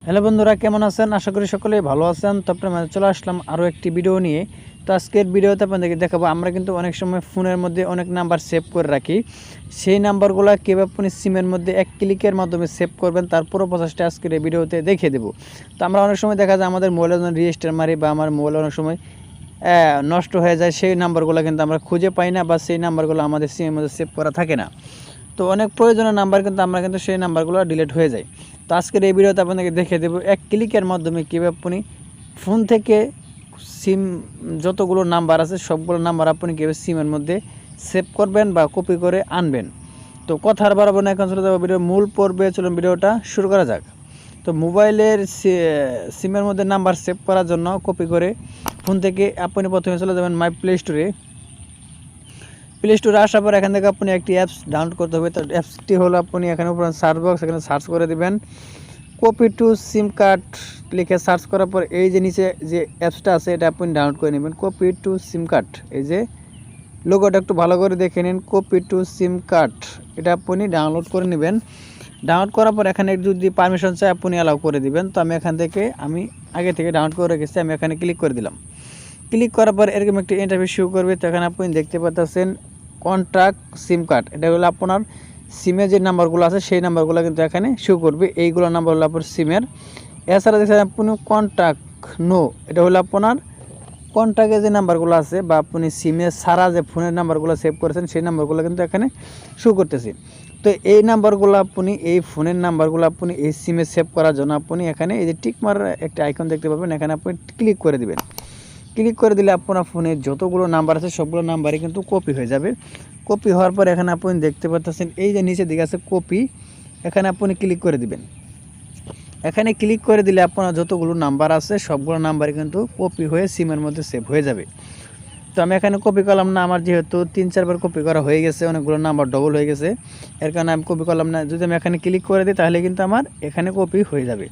Hello বন্ধুরা, কেমন আছেন? আশা করি সকলেই ভালো আছেন। তো আপনার মাঝে চলে আসলাম আরও একটি ভিডিও নিয়ে। তো আজকের ভিডিওতে আপনাদেরকে দেখাবো আমরা কিন্তু অনেক সময় ফোনের মধ্যে অনেক নাম্বার সেভ করে রাখি। সেই নাম্বারগুলো কীভাবে আপনি সিমের মধ্যে এক ক্লিকের মাধ্যমে সেভ করবেন তার পুরো প্রসেসটা আজকের এই ভিডিওতে দেখিয়ে দেবো। তো আমরা অনেক সময় দেখা যায় আমাদের মোবাইলে যখন রেজিস্টার মারি বা আমার মোবাইলে অনেক সময় নষ্ট হয়ে যায়, সেই নাম্বারগুলো কিন্তু আমরা খুঁজে পাই না বা সেই নাম্বারগুলো আমাদের সিমের মধ্যে সেভ করা থাকে না। তো অনেক প্রয়োজনীয় নাম্বার কিন্তু আমরা কিন্তু সেই নাম্বারগুলো ডিলিট হয়ে যায়। তো আজকের এই ভিডিওতে আপনাদেরকে দেখিয়ে দেবো এক ক্লিকের মাধ্যমে কীভাবে আপনি ফোন থেকে সিম যতগুলো নাম্বার আছে সবগুলো নাম্বার আপনি কীভাবে সিমের মধ্যে সেভ করবেন বা কপি করে আনবেন। তো কথার বাড়াবো না, এখন চলে যাবো ভিডিও মূল পর্বে। চলুন ভিডিওটা শুরু করা যাক। তো মোবাইলের সিমের মধ্যে নাম্বার সেভ করার জন্য কপি করে ফোন থেকে আপনি প্রথমে চলে যাবেন মাই প্লে স্টোরে। প্লে স্টোরে আসার পর এখান থেকে আপনি একটি অ্যাপস ডাউনলোড করতে হবে। তো অ্যাপসটি হলো আপনি এখানে উপর সার্চ বক্স, এখানে সার্চ করে দেবেন কপি টু সিম কার্ড লিখে সার্চ করার পর এই যে নিচে যে অ্যাপসটা আছে এটা আপনি ডাউনলোড করে নেবেন। কপি টু সিম কার্ড, এই যে লোগোটা একটু ভালো করে দেখে নিন, কপি টু সিম কার্ড, এটা আপনি ডাউনলোড করে নেবেন। ডাউনলোড করার পর এখানে যদি পারমিশন চাই আপনি অ্যালাউ করে দিবেন। তো আমি এখান থেকে আগে থেকে ডাউনলোড করে রেখেছি, আমি এখানে ক্লিক করে দিলাম। ক্লিক করার পর এরকম একটি ইন্টারফেস শো করবে। তো এখানে আপনি দেখতে পাচ্ছেন কন্ট্যাক্ট সিম কার্ড, এটা হলো আপনার সিমে যে নাম্বারগুলো আছে সেই নাম্বারগুলো কিন্তু এখানে শো করবে। এইগুলো নাম্বার হলো আপনার সিমের। এছাড়া দেখছেন আপনি কন্ট্যাক্ট নো, এটা হলো আপনার কন্ট্যাক্টে যে নাম্বারগুলো আছে বা আপনি সিমে সারা যে ফোনের নাম্বারগুলো সেভ করেছেন সেই নাম্বারগুলো কিন্তু এখানে শো করতেছে। তো এই নাম্বারগুলো আপনি এই ফোনের নাম্বারগুলো আপনি এই সিমে সেভ করার জন্য আপনি এখানে এই যে টিক মারার একটা আইকন দেখতে পাবেন, এখানে আপনি ক্লিক করে দিবেন। ক্লিক করে দিলে আপনার ফোনে যতগুলো নাম্বার আছে সবগুলো নাম্বারই কিন্তু কপি হয়ে যাবে। কপি হওয়ার পর এখানে আপনি দেখতে পাচ্ছেন এই যে নিচে দিকে আছে কপি, এখানে আপনি ক্লিক করে দিবেন। এখানে ক্লিক করে দিলে আপনার যতগুলো নাম্বার আছে সবগুলো নাম্বারই কিন্তু কপি হয়ে সিমের মধ্যে সেভ হয়ে যাবে। তো আমি এখানে কপি করলাম না, আমার যেহেতু 3-4 বার কপি করা হয়ে গেছে, অনেকগুলো নাম্বার ডবল হয়ে গেছে, এর কারণে আমি কপি করলাম না। যদি আমি এখানে ক্লিক করে দিই তাহলে কিন্তু আমার এখানে কপি হয়ে যাবে।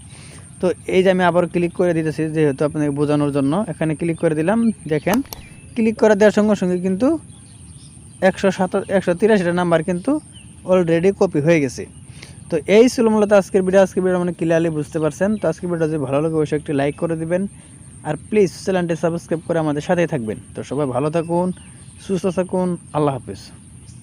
তো এই যে আমি আবার ক্লিক করে দিতেছি যেহেতু আপনাকে বোঝানোর জন্য, এখানে ক্লিক করে দিলাম। দেখেন ক্লিক করে দেওয়ার সঙ্গে সঙ্গে কিন্তু 183টা নাম্বার কিন্তু অলরেডি কপি হয়ে গেছে। তো এই ছিল মূলত আজকের ভিডিও মানে ক্লিয়ারলি বুঝতে পারছেন। তো আজকের ভিডিওটা যদি ভালো লাগে অবশ্যই একটি লাইক করে দিবেন, আর প্লিজ চ্যানেলটি সাবস্ক্রাইব করে আমাদের সাথেই থাকবেন। তো সবাই ভালো থাকুন, সুস্থ থাকুন, আল্লাহ হাফিজ।